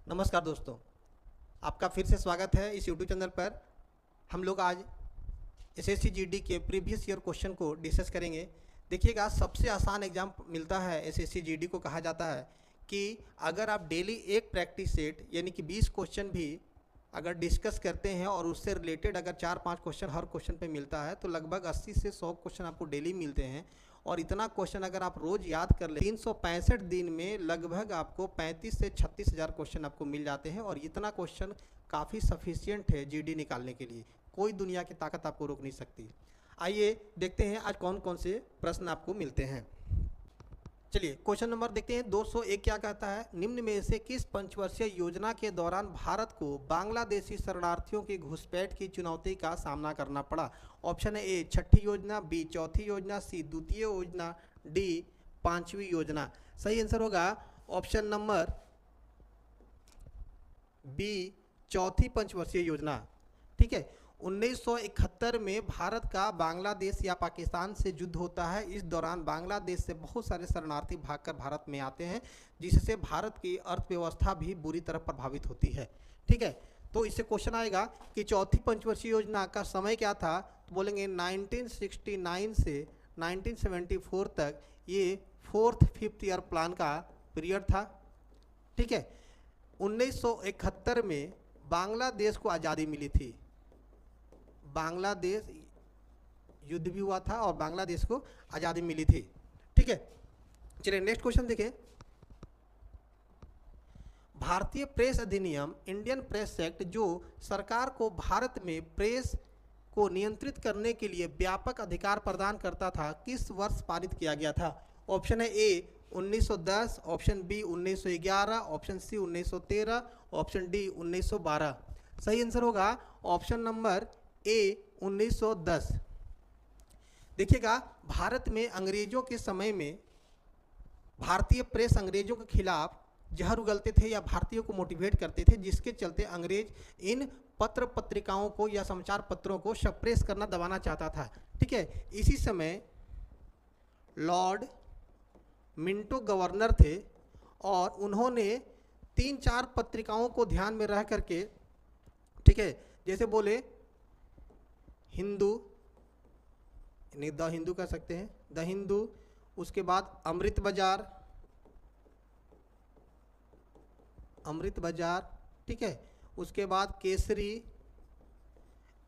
नमस्कार दोस्तों, आपका फिर से स्वागत है इस यूट्यूब चैनल पर। हम लोग आज एसएससी जीडी के प्रीवियस ईयर क्वेश्चन को डिस्कस करेंगे। देखिएगा, सबसे आसान एग्जाम मिलता है एसएससी जीडी को। कहा जाता है कि अगर आप डेली एक प्रैक्टिस सेट यानी कि 20 क्वेश्चन भी अगर डिस्कस करते हैं और उससे रिलेटेड अगर 4-5 क्वेश्चन हर क्वेश्चन पे मिलता है तो लगभग 80 से 100 क्वेश्चन आपको डेली मिलते हैं। और इतना क्वेश्चन अगर आप रोज़ याद कर ले 365 दिन में लगभग आपको 35 से 36 हज़ार क्वेश्चन आपको मिल जाते हैं। और इतना क्वेश्चन काफ़ी सफिशियंट है जीडी निकालने के लिए। कोई दुनिया की ताकत आपको रोक नहीं सकती। आइए देखते हैं आज कौन कौन से प्रश्न आपको मिलते हैं। चलिए क्वेश्चन नंबर देखते हैं। 201 क्या कहता है, निम्न में से किस पंचवर्षीय योजना के दौरान भारत को बांग्लादेशी शरणार्थियों की घुसपैठ की चुनौती का सामना करना पड़ा। ऑप्शन है ए छठी योजना, बी चौथी योजना, सी द्वितीय योजना, डी पांचवी योजना। सही आंसर होगा ऑप्शन नंबर बी चौथी पंचवर्षीय योजना। ठीक है, 1971 में भारत का बांग्लादेश या पाकिस्तान से युद्ध होता है। इस दौरान बांग्लादेश से बहुत सारे शरणार्थी भागकर भारत में आते हैं, जिससे भारत की अर्थव्यवस्था भी बुरी तरह प्रभावित होती है। ठीक है, तो इससे क्वेश्चन आएगा कि चौथी पंचवर्षीय योजना का समय क्या था, तो बोलेंगे 1969 से 1974 तक ये 4th-5th ईयर प्लान का पीरियड था। ठीक है, 1971 में बांग्लादेश को आज़ादी मिली थी। बांग्लादेश युद्ध भी हुआ था और बांग्लादेश को आज़ादी मिली थी। ठीक है, चलिए नेक्स्ट क्वेश्चन देखें। भारतीय प्रेस अधिनियम इंडियन प्रेस एक्ट जो सरकार को भारत में प्रेस को नियंत्रित करने के लिए व्यापक अधिकार प्रदान करता था, किस वर्ष पारित किया गया था। ऑप्शन है A 1910, option B 1911, option C 1913, option D 1912। सही आंसर होगा ऑप्शन नंबर ए 1910। देखिएगा, भारत में अंग्रेजों के समय में भारतीय प्रेस अंग्रेजों के खिलाफ जहर उगलते थे या भारतीयों को मोटिवेट करते थे, जिसके चलते अंग्रेज इन पत्र पत्रिकाओं को या समाचार पत्रों को सप्रेस करना, दबाना चाहता था। ठीक है, इसी समय लॉर्ड मिंटो गवर्नर थे और उन्होंने 3-4 पत्रिकाओं को ध्यान में रह करके, ठीक है, जैसे बोले हिंदू, नहीं द हिंदू कह सकते हैं, द हिंदू, उसके बाद अमृत बाजार, अमृत बाजार, ठीक है, उसके बाद केसरी।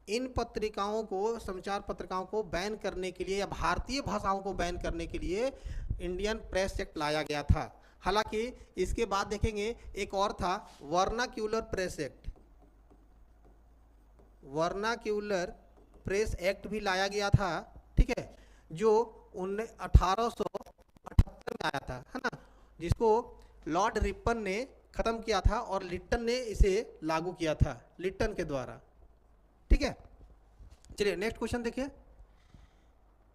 इन पत्रिकाओं को, समाचार पत्रिकाओं को बैन करने के लिए या भारतीय भाषाओं को बैन करने के लिए इंडियन प्रेस एक्ट लाया गया था। हालांकि इसके बाद देखेंगे एक और था vernacular press act. Vernacular press act भी लाया गया था, ठीक है, जो 1878 में आया था, है ना, जिसको लॉर्ड रिपन ने खत्म किया था और लिट्टन ने इसे लागू किया था, लिट्टन के द्वारा। ठीक है, चलिए नेक्स्ट क्वेश्चन देखिए।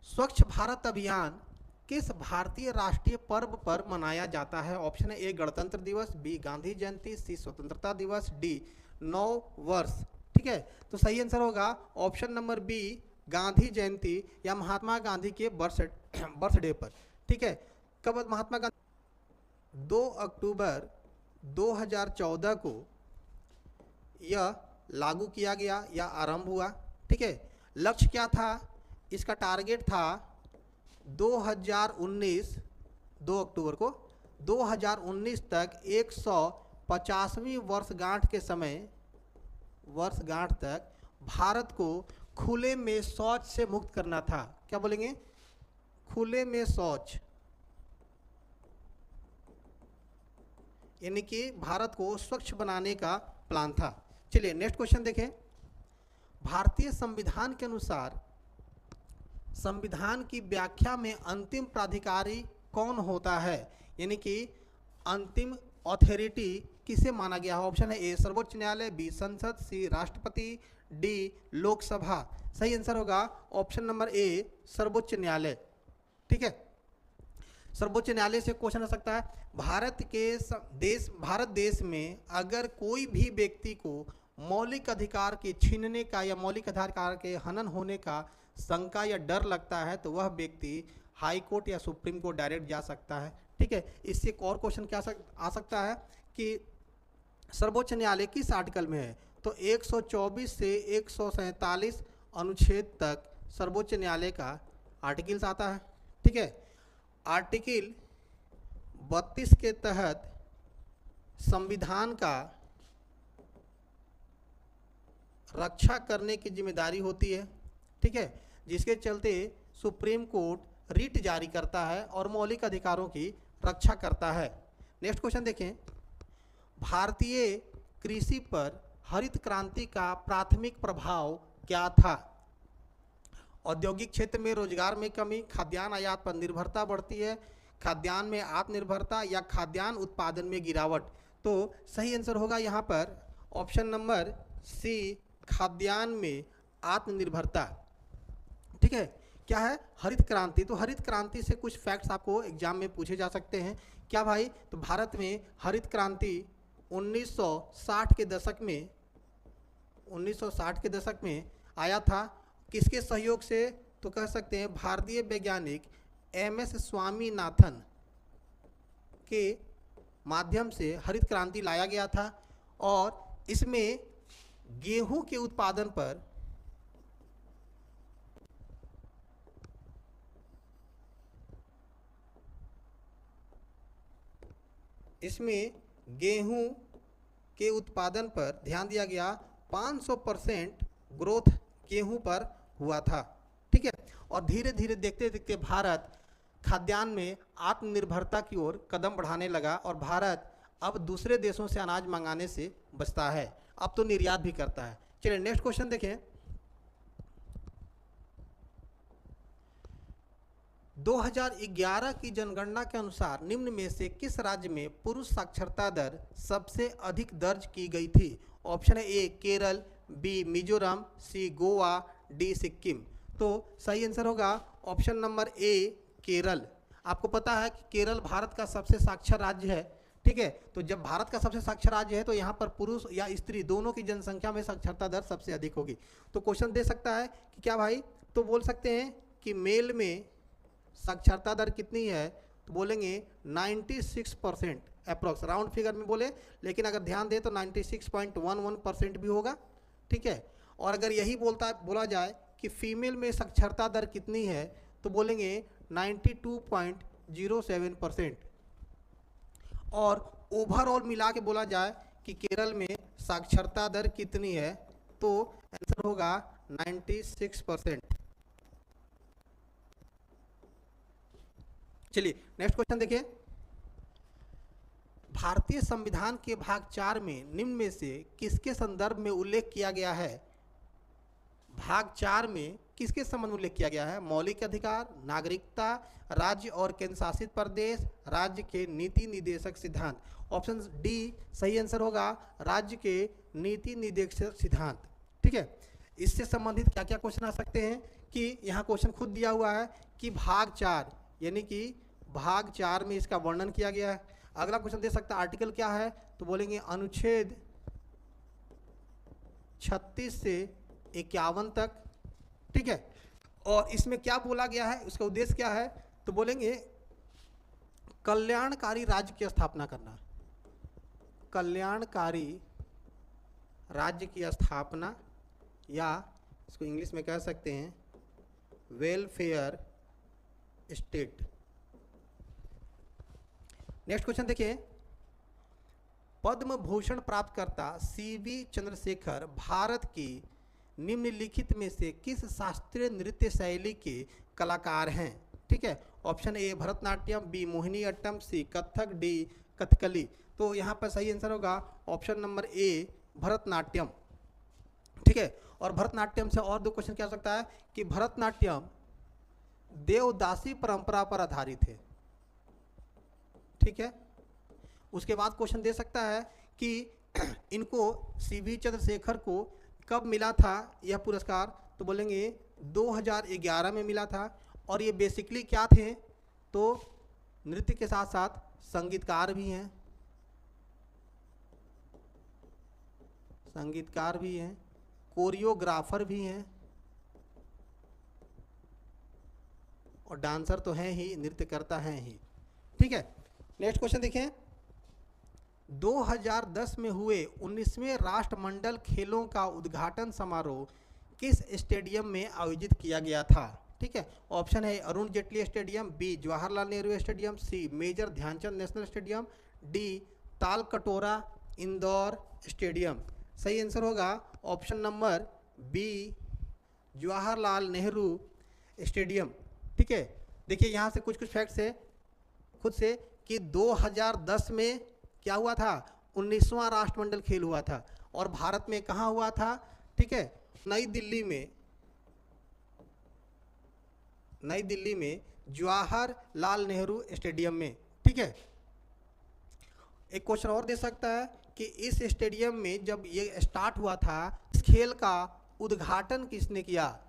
स्वच्छ भारत अभियान किस भारतीय राष्ट्रीय पर्व पर मनाया जाता है। ऑप्शन है ए गणतंत्र दिवस, बी गांधी जयंती, सी स्वतंत्रता दिवस, डी नव वर्ष। ठीक है, तो सही आंसर होगा ऑप्शन नंबर बी गांधी जयंती या महात्मा गांधी के बर्थडे पर। ठीक है, कब महात्मा गांधी 2 अक्टूबर 2014 को यह लागू किया गया या आरंभ हुआ। ठीक है, लक्ष्य क्या था, इसका टारगेट था 2019 2 अक्टूबर को 2019 तक 150वीं वर्षगांठ के समय, वर्षगांठ तक भारत को खुले में शौच से मुक्त करना था। क्या बोलेंगे, खुले में शौच, यानी कि भारत को स्वच्छ बनाने का प्लान था। चलिए नेक्स्ट क्वेश्चन देखें। भारतीय संविधान के अनुसार संविधान की व्याख्या में अंतिम प्राधिकारी कौन होता है, यानी कि अंतिम अथॉरिटी किसे माना गया है। ऑप्शन है ए सर्वोच्च न्यायालय, बी संसद, सी राष्ट्रपति, डी लोकसभा। सही आंसर होगा ऑप्शन नंबर ए सर्वोच्च न्यायालय। ठीक है, सर्वोच्च न्यायालय से क्वेश्चन आ सकता है, भारत देश में अगर कोई भी व्यक्ति को मौलिक अधिकार के छीनने का या मौलिक अधिकार के हनन होने का शंका या डर लगता है तो वह व्यक्ति हाई कोर्ट या सुप्रीम कोर्ट डायरेक्ट जा सकता है। ठीक है, इससे एक और क्वेश्चन क्या आ सकता है कि सर्वोच्च न्यायालय किस आर्टिकल में है? तो 124 से 147 अनुच्छेद तक सर्वोच्च न्यायालय का आर्टिकल्स आता है। ठीक है, आर्टिकल 32 के तहत संविधान का रक्षा करने की जिम्मेदारी होती है। ठीक है, जिसके चलते सुप्रीम कोर्ट रिट जारी करता है और मौलिक अधिकारों की रक्षा करता है। नेक्स्ट क्वेश्चन देखें, भारतीय कृषि पर हरित क्रांति का प्राथमिक प्रभाव क्या था? औद्योगिक क्षेत्र में रोजगार में कमी, खाद्यान्न आयात पर निर्भरता बढ़ती है, खाद्यान्न में आत्मनिर्भरता या खाद्यान्न उत्पादन में गिरावट। तो सही आंसर होगा यहाँ पर ऑप्शन नंबर सी, खाद्यान्न में आत्मनिर्भरता। ठीक है, क्या है? हरित क्रांति। तो हरित क्रांति से कुछ फैक्ट्स आपको एग्जाम में पूछे जा सकते हैं। क्या भाई? तो भारत में हरित क्रांति 1960 के दशक में आया था। किसके सहयोग से? तो कह सकते हैं भारतीय वैज्ञानिक MS स्वामीनाथन के माध्यम से हरित क्रांति लाया गया था और इसमें गेहूं के उत्पादन पर ध्यान दिया गया। 500% ग्रोथ गेहूं पर हुआ था। ठीक है, और धीरे धीरे देखते देखते भारत खाद्यान्न में आत्मनिर्भरता की ओर कदम बढ़ाने लगा और भारत अब दूसरे देशों से अनाज मंगाने से बचता है, अब तो निर्यात भी करता है। चलिए नेक्स्ट क्वेश्चन देखें, 2011 की जनगणना के अनुसार निम्न में से किस राज्य में पुरुष साक्षरता दर सबसे अधिक दर्ज की गई थी? ऑप्शन है ए केरल, बी मिजोरम, सी गोवा, डी सिक्किम। तो सही आंसर होगा ऑप्शन नंबर ए केरल। आपको पता है कि केरल भारत का सबसे साक्षर राज्य है। ठीक है, तो जब भारत का सबसे साक्षर राज्य है तो यहाँ पर पुरुष या स्त्री दोनों की जनसंख्या में साक्षरता दर सबसे अधिक होगी। तो क्वेश्चन दे सकता है कि क्या भाई? तो बोल सकते हैं कि मेल में साक्षरता दर कितनी है? तो बोलेंगे 96% अप्रॉक्स, राउंड फिगर में बोले, लेकिन अगर ध्यान दें तो 96.11% भी होगा। ठीक है, और अगर यही बोला जाए कि फीमेल में साक्षरता दर कितनी है तो बोलेंगे 92.07%। और ओवरऑल मिला के बोला जाए कि केरल में साक्षरता दर कितनी है तो आंसर होगा 96%। चलिए नेक्स्ट क्वेश्चन देखिए, भारतीय संविधान के भाग 4 में निम्न में से किसके संदर्भ में उल्लेख किया गया है? भाग 4 में किसके संबंध में उल्लेख किया गया है? मौलिक अधिकार, नागरिकता, राज्य और केंद्र शासित प्रदेश, राज्य के नीति निर्देशक सिद्धांत। ऑप्शन डी सही आंसर होगा, राज्य के नीति निर्देशक सिद्धांत। ठीक है, इससे संबंधित क्या क्या क्वेश्चन आ सकते हैं कि यहाँ क्वेश्चन खुद दिया हुआ है कि भाग 4 यानी कि भाग 4 में इसका वर्णन किया गया है। अगला क्वेश्चन दे सकता है आर्टिकल क्या है? तो बोलेंगे अनुच्छेद 36 से 51 तक। ठीक है, और इसमें क्या बोला गया है, उसका उद्देश्य क्या है? तो बोलेंगे कल्याणकारी राज्य की स्थापना करना, कल्याणकारी राज्य की स्थापना, या इसको इंग्लिश में कह सकते हैं वेलफेयर स्टेट। नेक्स्ट क्वेश्चन देखिए, पद्म भूषण प्राप्तकर्ता CV चंद्रशेखर भारत की निम्नलिखित में से किस शास्त्रीय नृत्य शैली के कलाकार हैं? ठीक है, option A Bharatanatyam, B Mohiniyattam, C Kathak, D Kathakali. तो यहाँ पर सही आंसर होगा ऑप्शन नंबर ए भरतनाट्यम। ठीक है, और भरतनाट्यम से और दो क्वेश्चन क्या हो सकता है कि भरतनाट्यम देवदासी परंपरा पर आधारित है। ठीक है, उसके बाद क्वेश्चन दे सकता है कि इनको CV चंद्रशेखर को कब मिला था यह पुरस्कार? तो बोलेंगे 2011 में मिला था। और ये बेसिकली क्या थे? तो नृत्य के साथ साथ संगीतकार भी हैं, कोरियोग्राफर भी हैं और डांसर तो हैं ही, नृत्य करता हैं ही। ठीक है, नेक्स्ट क्वेश्चन देखें, 2010 में हुए 19वें राष्ट्रमंडल खेलों का उद्घाटन समारोह किस स्टेडियम में आयोजित किया गया था? ठीक है, ऑप्शन है Arun Jaitley stadium, B Jawaharlal Nehru stadium, C major Dhyanchand national stadium, D Talkatora indoor stadium. सही आंसर होगा option number B Jawaharlal Nehru stadium. ठीक है, देखिए यहाँ से कुछ फैक्ट्स है खुद से कि 2010 में क्या हुआ था, 19वां राष्ट्रमंडल खेल हुआ था और भारत में कहाँ हुआ था? ठीक है, नई दिल्ली में जवाहरलाल नेहरू स्टेडियम में। ठीक है, एक क्वेश्चन और दे सकता है कि इस स्टेडियम में जब ये स्टार्ट हुआ था, इस खेल का उद्घाटन किसने किया?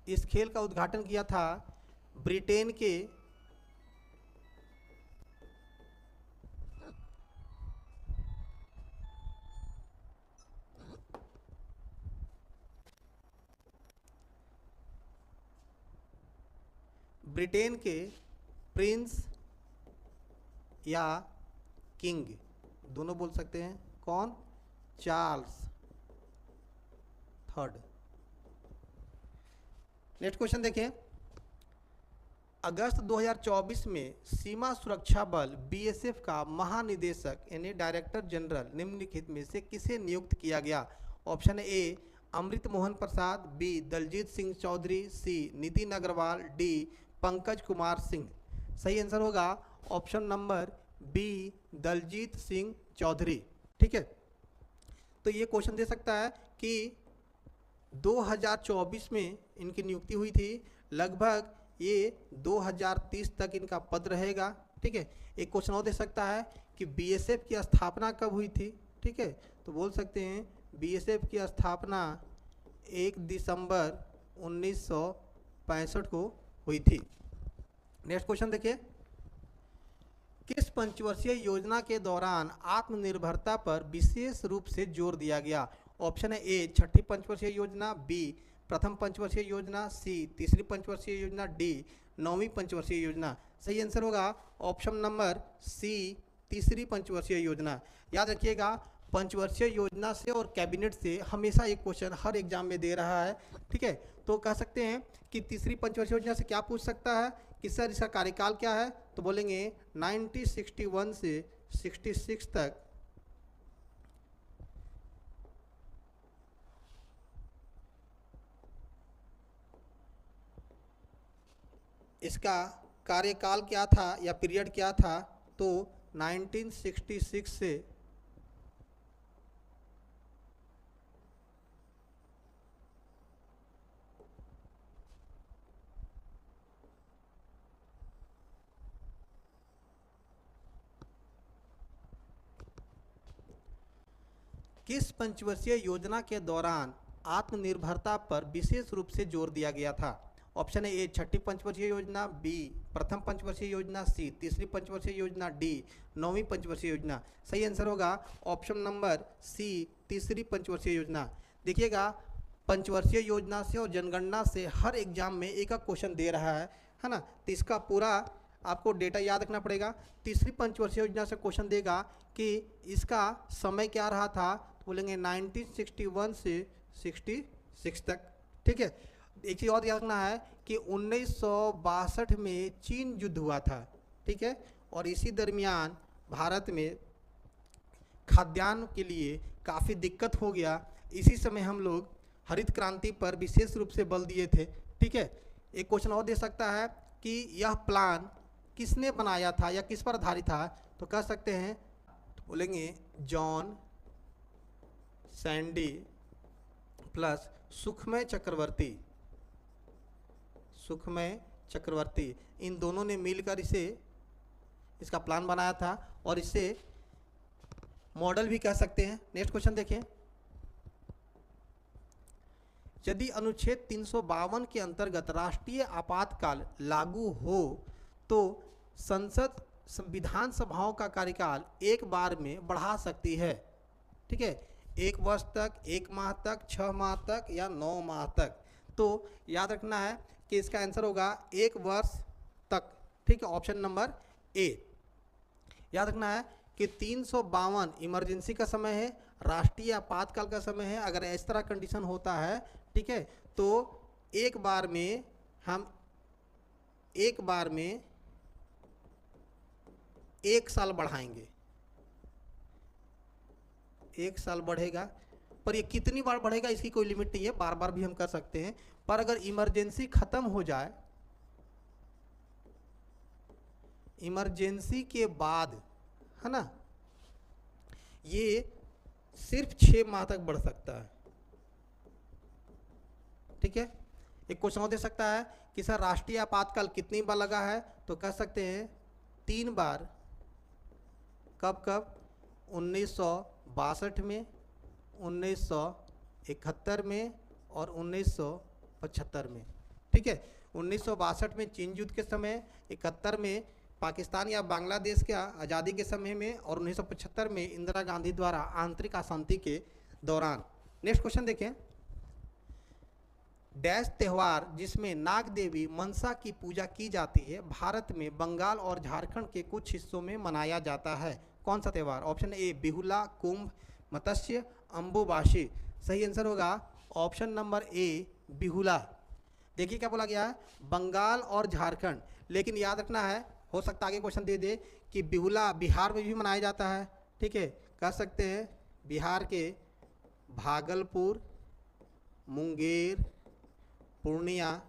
इस खेल का उद्घाटन किया था ब्रिटेन के प्रिंस या किंग, दोनों बोल सकते हैं। कौन? Charles third. नेक्स्ट क्वेश्चन देखें। अगस्त 2024 में सीमा सुरक्षा बल बीएसएफ का महानिदेशक यानी डायरेक्टर जनरल निम्नलिखित में से किसे नियुक्त किया गया? Option A Amrit Mohan Prasad, B Daljit Singh Chaudhary, C Nitin Agarwal, D Pankaj Kumar Singh. सही आंसर होगा option number B Daljit Singh Chaudhary. ठीक है, तो ये क्वेश्चन दे सकता है कि 2024 में इनकी नियुक्ति हुई थी, लगभग ये 2030 तक इनका पद रहेगा। ठीक है, एक क्वेश्चन और दे सकता है कि बीएसएफ की स्थापना कब हुई थी? ठीक है, तो बोल सकते हैं बीएसएफ की स्थापना 1 दिसंबर 1965 को हुई थी। नेक्स्ट क्वेश्चन देखिए। किस पंचवर्षीय योजना के दौरान आत्मनिर्भरता पर विशेष रूप से जोर दिया गया? ऑप्शन है ए छठी पंचवर्षीय योजना, बी प्रथम पंचवर्षीय योजना, सी तीसरी पंचवर्षीय योजना, डी नौवीं पंचवर्षीय योजना। सही आंसर होगा ऑप्शन नंबर सी तीसरी पंचवर्षीय योजना। याद रखिएगा, पंचवर्षीय योजना से और कैबिनेट से हमेशा एक क्वेश्चन हर एग्जाम में दे रहा है। ठीक है, तो कह सकते हैं कि तीसरी पंचवर्षीय योजना से क्या पूछ सकता है कि सर इसका कार्यकाल क्या है? तो बोलेंगे 1961 से 66 तक इसका कार्यकाल क्या था या पीरियड क्या था? तो 1966 से किस पंचवर्षीय योजना के दौरान आत्मनिर्भरता पर विशेष रूप से जोर दिया गया था? ऑप्शन ए छठी पंचवर्षीय योजना, बी प्रथम पंचवर्षीय योजना, सी तीसरी पंचवर्षीय योजना, डी नौवीं पंचवर्षीय योजना। सही आंसर होगा ऑप्शन नंबर सी तीसरी पंचवर्षीय योजना। देखिएगा, पंचवर्षीय योजना से और जनगणना से हर एग्जाम में एक क्वेश्चन दे रहा है ना, तो इसका पूरा आपको डेटा याद रखना पड़ेगा। तीसरी पंचवर्षीय योजना से क्वेश्चन देगा कि इसका समय क्या रहा था, तो बोलेंगे 1961 से 66 तक। ठीक है, एक चीज़ और याद रखना है कि 1962 में चीन युद्ध हुआ था। ठीक है, और इसी दरमियान भारत में खाद्यान्न के लिए काफ़ी दिक्कत हो गया। इसी समय हम लोग हरित क्रांति पर विशेष रूप से बल दिए थे। ठीक है, एक क्वेश्चन और दे सकता है कि यह प्लान किसने बनाया था या किस पर आधारित था? तो कह सकते हैं, तो बोलेंगे जॉन सैंडी प्लस सुखमय चक्रवर्ती, इन दोनों ने मिलकर इसका प्लान बनाया था और इसे मॉडल भी कह सकते हैं। नेक्स्ट क्वेश्चन देखें। यदि अनुच्छेद 352 के अंतर्गत राष्ट्रीय आपातकाल लागू हो तो संसद विधानसभाओं का कार्यकाल एक बार में बढ़ा सकती है। ठीक है, 1 वर्ष तक, 1 माह तक, 6 माह तक या 9 माह तक। तो याद रखना है कि इसका आंसर होगा 1 वर्ष तक। ठीक है, ऑप्शन नंबर ए। याद रखना है कि 352 इमरजेंसी का समय है, राष्ट्रीय आपातकाल का समय है। अगर इस तरह कंडीशन होता है, ठीक है, तो एक बार में हम एक साल बढ़ाएंगे, एक साल बढ़ेगा। पर ये कितनी बार बढ़ेगा इसकी कोई लिमिट नहीं है, बार बार भी हम कर सकते हैं। पर अगर इमरजेंसी खत्म हो जाए, इमरजेंसी के बाद, है ना, ये सिर्फ 6 माह तक बढ़ सकता है। ठीक है, एक क्वेश्चन और दे सकता है कि सर राष्ट्रीय आपातकाल कितनी बार लगा है, तो कह सकते हैं 3 बार। कब कब? 1962 में, 1971 में और 1975 में। ठीक है, 1962 में चीन युद्ध के समय, 71 में पाकिस्तान या बांग्लादेश के आज़ादी के समय में, और 1975 में इंदिरा गांधी द्वारा आंतरिक अशांति के दौरान। नेक्स्ट क्वेश्चन देखें। डैश त्यौहार जिसमें नाग देवी मनसा की पूजा की जाती है, भारत में बंगाल और झारखंड के कुछ हिस्सों में मनाया जाता है। कौन सा त्यौहार? ऑप्शन ए बिहुला, कुंभ, मत्स्य, अम्बुबासी। सही आंसर होगा ऑप्शन नंबर ए बिहुला। देखिए क्या बोला गया है, बंगाल और झारखंड। लेकिन याद रखना है, हो सकता है आगे क्वेश्चन दे दे कि बिहुला बिहार में भी मनाया जाता है। ठीक है, कह सकते हैं बिहार के भागलपुर, मुंगेर, पूर्णिया,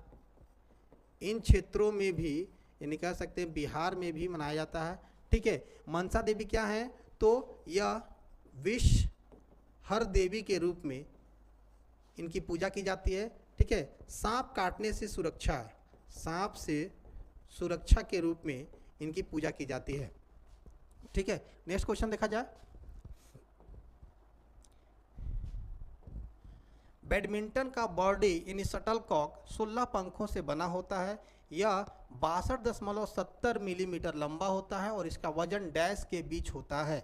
इन क्षेत्रों में भी, यानी कह सकते हैं बिहार में भी मनाया जाता है। ठीक है, मनसा देवी क्या है, तो यह विश्व हर देवी के रूप में इनकी पूजा की जाती है। ठीक है, सांप काटने से सुरक्षा, सांप से सुरक्षा के रूप में इनकी पूजा की जाती है। ठीक है, नेक्स्ट क्वेश्चन देखा जाए। बैडमिंटन का बॉडी यानी शटलकॉक 16 पंखों से बना होता है। यह 62.70 मिलीमीटर लंबा होता है और इसका वजन डैश के बीच होता है।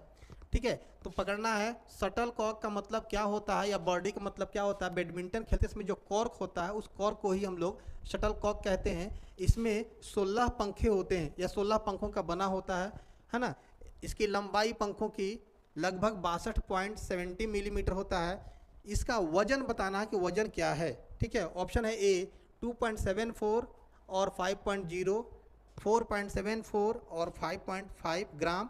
ठीक है, तो पकड़ना है शटलकॉक का मतलब क्या होता है या बॉडी का मतलब क्या होता है। बैडमिंटन खेलते इसमें जो कॉर्क होता है उस कॉर्क को ही हम लोग शटलकॉक कहते हैं। इसमें 16 पंखे होते हैं या 16 पंखों का बना होता है ना। इसकी लंबाई पंखों की लगभग 62.70 मिलीमीटर होता है। इसका वजन बताना है कि वजन क्या है। ठीक है, ऑप्शन है ए 2.74 और 5.0, 4.74 और 5.5 ग्राम,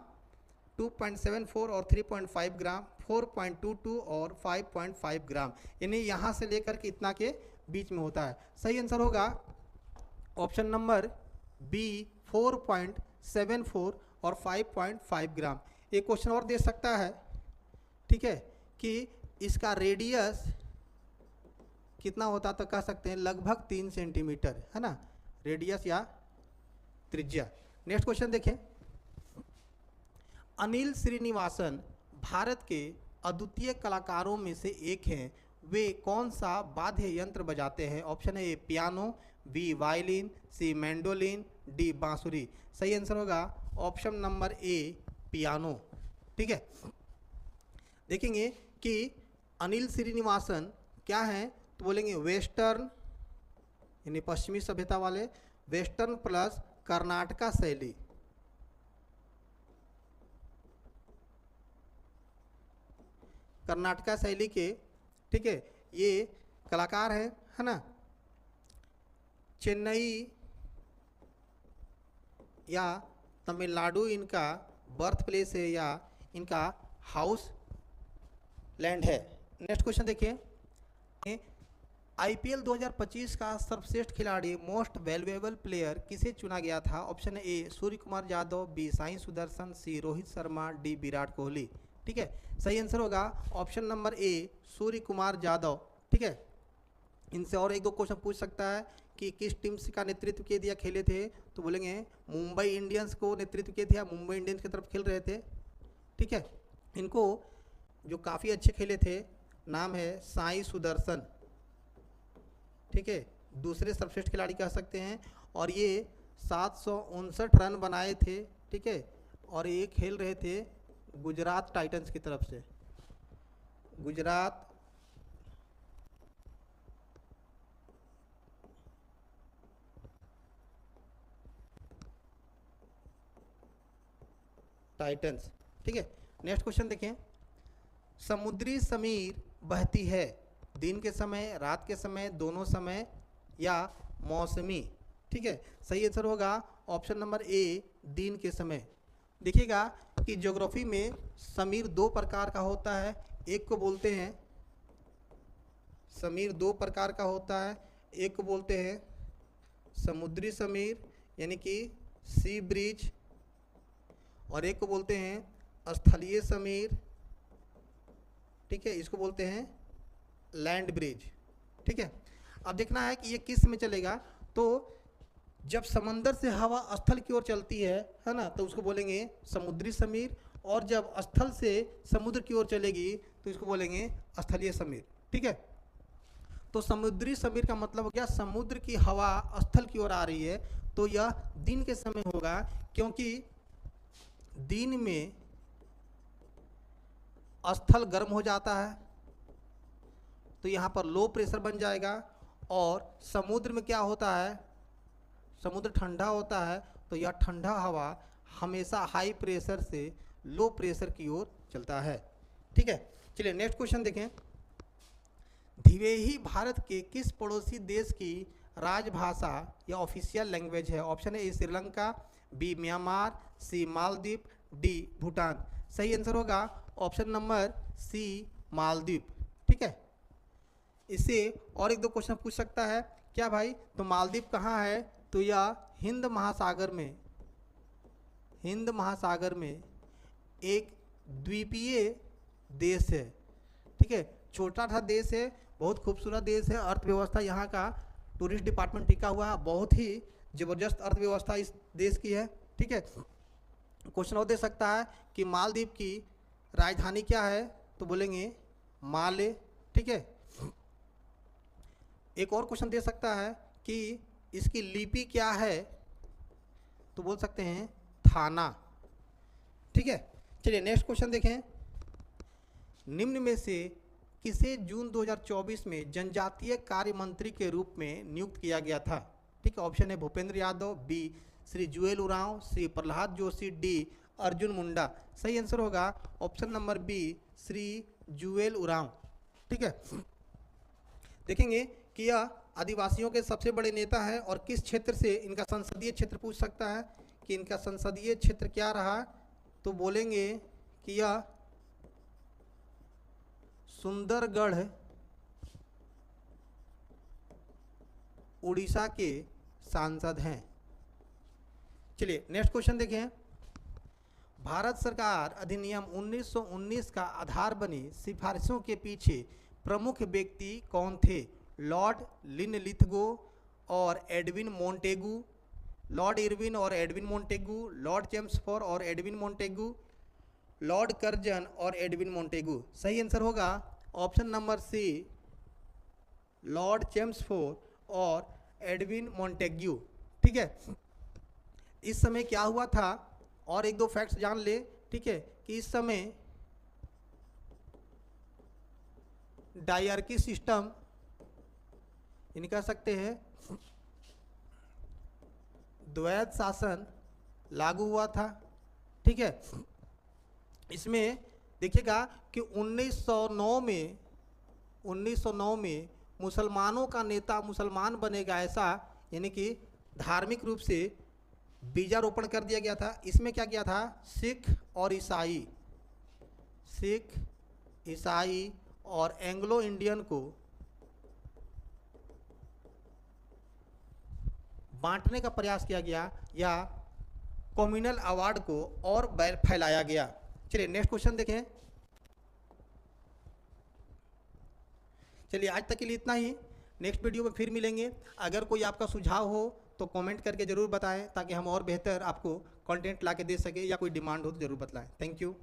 2.74 और 3.5 ग्राम, 4.22 और 5.5 ग्राम, यानी यहाँ से लेकर के इतना के बीच में होता है। सही आंसर होगा ऑप्शन नंबर बी 4.74 और 5.5 ग्राम। एक क्वेश्चन और दे सकता है, ठीक है, कि इसका रेडियस कितना होता, तो कह सकते हैं लगभग 3 सेंटीमीटर, है ना, रेडियस या त्रिज्या। नेक्स्ट क्वेश्चन देखें। अनिल श्रीनिवासन भारत के अद्वितीय कलाकारों में से एक हैं। वे कौन सा वाद्य यंत्र बजाते हैं? ऑप्शन है ए पियानो, बी वायलिन, सी मैंडोलिन, डी बांसुरी। सही आंसर होगा ऑप्शन नंबर ए पियानो। ठीक है, देखेंगे कि अनिल श्रीनिवासन क्या हैं, तो बोलेंगे वेस्टर्न यानी पश्चिमी सभ्यता वाले, वेस्टर्न प्लस कर्नाटका शैली। कर्नाटका शैली के, ठीक है, ये कलाकार हैं, है ना। चेन्नई या तमिलनाडु इनका बर्थ प्लेस है या इनका हाउस लैंड है। नेक्स्ट क्वेश्चन देखिए। आईपीएल 2025 का सर्वश्रेष्ठ खिलाड़ी मोस्ट वैल्यूएबल प्लेयर किसे चुना गया था? Option A Surya Kumar Yadav, B Sai Sudharsan, C Rohit Sharma, D Virat Kohli. ठीक है, सही आंसर होगा option number A Surya Kumar Yadav. ठीक है, इनसे और एक दो क्वेश्चन पूछ सकता है कि किस टीम का नेतृत्व किए दिया खेले थे, तो बोलेंगे मुंबई इंडियंस को नेतृत्व किए थे या मुंबई इंडियंस की तरफ खेल रहे थे। ठीक है, इनको जो काफ़ी अच्छे खेले थे नाम है साई सुदर्शन। ठीक है, दूसरे सर्वश्रेष्ठ खिलाड़ी कह सकते हैं, और ये 759 रन बनाए थे। ठीक है, और ये खेल रहे थे गुजरात टाइटंस की तरफ से। गुजरात टाइटंस। ठीक है। नेक्स्ट क्वेश्चन देखें, समुद्री समीर बहती है दिन के समय, रात के समय, दोनों समय या मौसमी। ठीक है, सही आंसर होगा ऑप्शन नंबर ए, दिन के समय। देखिएगा कि ज्योग्राफी में समीर दो प्रकार का होता है, एक को बोलते हैं समीर दो प्रकार का होता है, एक को बोलते हैं समुद्री समीर यानी कि सी ब्रिज, और एक को बोलते हैं स्थलीय समीर। ठीक है, इसको बोलते हैं लैंड ब्रिज। ठीक है, अब देखना है कि ये किस में चलेगा। तो जब समंदर से हवा स्थल की ओर चलती है ना, तो उसको बोलेंगे समुद्री समीर, और जब स्थल से समुद्र की ओर चलेगी तो इसको बोलेंगे स्थलीय समीर। ठीक है, तो समुद्री समीर का मतलब हो गया समुद्र की हवा स्थल की ओर आ रही है, तो यह दिन के समय होगा, क्योंकि दिन में स्थल गर्म हो जाता है तो यहाँ पर लो प्रेशर बन जाएगा, और समुद्र में क्या होता है, समुद्र ठंडा होता है, तो यह ठंडा हवा हमेशा हाई प्रेशर से लो प्रेशर की ओर चलता है। ठीक है, चलिए नेक्स्ट क्वेश्चन देखें, द्विवेही भारत के किस पड़ोसी देश की राजभाषा या ऑफिशियल लैंग्वेज है। Option A Sri Lanka, B Myanmar, C Maldives, D Bhutan. सही आंसर होगा ऑप्शन नंबर सी मालदीव। ठीक है, इससे और एक दो क्वेश्चन पूछ सकता है क्या भाई, तो मालदीव कहाँ है, तो यह हिंद महासागर में एक द्वीपीय देश है। ठीक है, छोटा सा देश है, बहुत खूबसूरत देश है, अर्थव्यवस्था यहाँ का टूरिस्ट डिपार्टमेंट टिका हुआ है, बहुत ही ज़बरदस्त अर्थव्यवस्था इस देश की है। ठीक है, क्वेश्चन और दे सकता है कि मालदीव की राजधानी क्या है, तो बोलेंगे माले। ठीक है, एक और क्वेश्चन दे सकता है कि इसकी लिपि क्या है, तो बोल सकते हैं थाना। ठीक है, चलिए नेक्स्ट क्वेश्चन देखें, निम्न में से किसे जून 2024 में जनजातीय कार्य मंत्री के रूप में नियुक्त किया गया था। ठीक है, ऑप्शन है भूपेंद्र यादव, बी श्री जुएल उरांव, सी प्रहलाद जोशी, डी अर्जुन मुंडा। सही आंसर होगा ऑप्शन नंबर बी श्री जुएल उरांव। ठीक है, देखेंगे कि यह आदिवासियों के सबसे बड़े नेता है, और किस क्षेत्र से इनका संसदीय क्षेत्र पूछ सकता है कि इनका संसदीय क्षेत्र क्या रहा, तो बोलेंगे कि यह सुंदरगढ़ उड़ीसा के सांसद हैं। चलिए नेक्स्ट क्वेश्चन देखें, भारत सरकार अधिनियम 1919 का आधार बनी सिफारिशों के पीछे प्रमुख व्यक्ति कौन थे। लॉर्ड लिनलिथगो और एडविन मोंटेगू, लॉर्ड इरविन और एडविन मोंटेगू, लॉर्ड चेम्सफोर्ड और एडविन मोंटेगू, लॉर्ड कर्जन और एडविन मोंटेगू। सही आंसर होगा option number C Lord Chelmsford और एडविन मोंटेग्यू। ठीक है, इस समय क्या हुआ था, और एक दो फैक्ट्स जान ले। ठीक है, कि इस समय डायरकी सिस्टम यानी कह सकते हैं द्वैध शासन लागू हुआ था। ठीक है, इसमें देखिएगा कि 1909 में मुसलमानों का नेता मुसलमान बनेगा ऐसा, यानी कि धार्मिक रूप से बीजारोपण कर दिया गया था। इसमें क्या किया था, सिख ईसाई और एंग्लो इंडियन को बांटने का प्रयास किया गया, या कम्युनल अवार्ड को और फैलाया गया। चलिए नेक्स्ट क्वेश्चन देखें। चलिए आज तक के लिए इतना ही, नेक्स्ट वीडियो में फिर मिलेंगे। अगर कोई आपका सुझाव हो तो कमेंट करके ज़रूर बताएं, ताकि हम और बेहतर आपको कंटेंट ला के दे सके, या कोई डिमांड हो तो ज़रूर बतलाएं। Thank you.